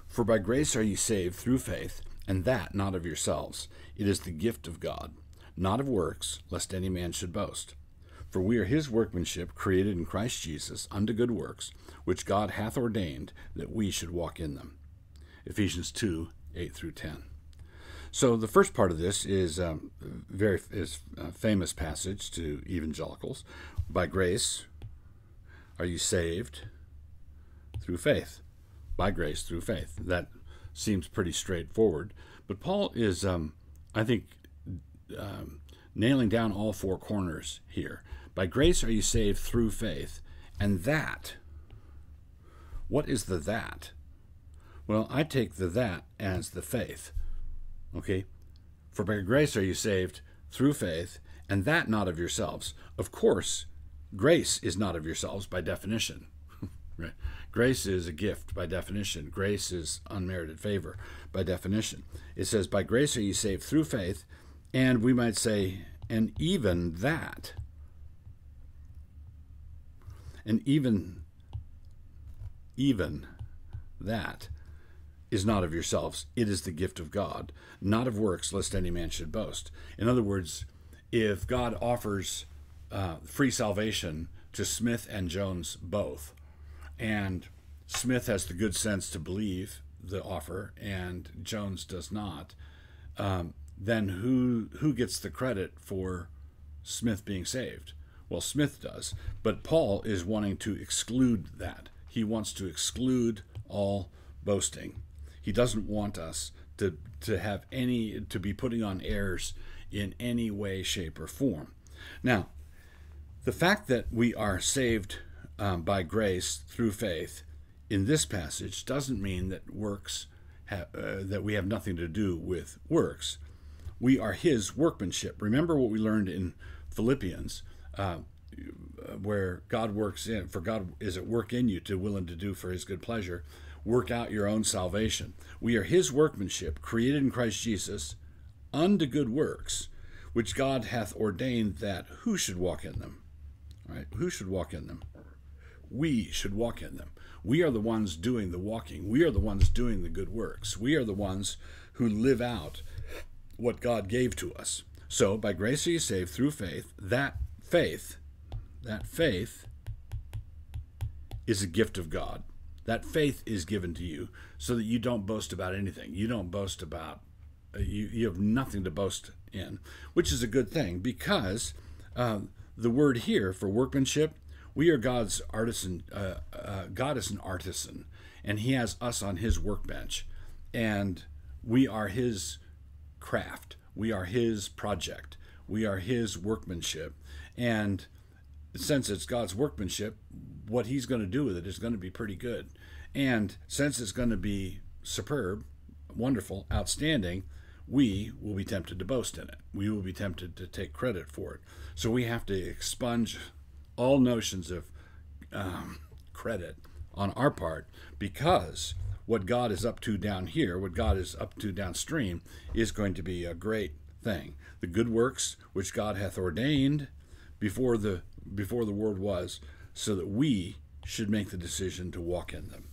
For by grace are ye saved through faith, and that not of yourselves. It is the gift of God, not of works, lest any man should boast. For we are his workmanship, created in Christ Jesus, unto good works, which God hath ordained that we should walk in them. Ephesians 2, 8 through 10. So the first part of this is a famous passage to evangelicals. By grace are you saved through faith. By grace through faith. That seems pretty straightforward. But Paul is, I think, nailing down all four corners here. By grace are you saved through faith. And that, what is the that? Well, I take the that as the faith. Okay? For by grace are you saved through faith, and that not of yourselves. Of course, grace is not of yourselves by definition. Right? Grace is a gift by definition. Grace is unmerited favor by definition. It says, by grace are you saved through faith, and we might say, and even that. And even that is not of yourselves. It is the gift of God, not of works, lest any man should boast. In other words, if God offers free salvation to Smith and Jones both, and Smith has the good sense to believe the offer, and Jones does not, then who gets the credit for Smith being saved? Well, Smith does, but Paul is wanting to exclude that. He wants to exclude all boasting. He doesn't want us to be putting on airs in any way, shape, or form. Now, the fact that we are saved by grace through faith in this passage doesn't mean that that we have nothing to do with works. We are his workmanship. Remember what we learned in Philippians, where God works in, for God is at work in you to will and to do for his good pleasure. Work out your own salvation. We are his workmanship, created in Christ Jesus, unto good works, which God hath ordained that who should walk in them? All right? Who should walk in them? We should walk in them. We are the ones doing the walking. We are the ones doing the good works. We are the ones who live out what God gave to us. So, by grace are you saved through faith. That faith is a gift of God. That faith is given to you so that you don't boast about anything. You don't boast about, you have nothing to boast in, which is a good thing, because the word here for workmanship, we are God's artisan. God is an artisan, and he has us on his workbench, and we are his craft. We are his project. We are his workmanship, and since it's God's workmanship, what he's going to do with it is going to be pretty good. And since it's going to be superb, wonderful, outstanding, we will be tempted to boast in it. We will be tempted to take credit for it. So we have to expunge all notions of credit on our part, because what God is up to down here, what God is up to downstream, is going to be a great thing. The good works which God hath ordained before the world was, so that we should make the decision to walk in them.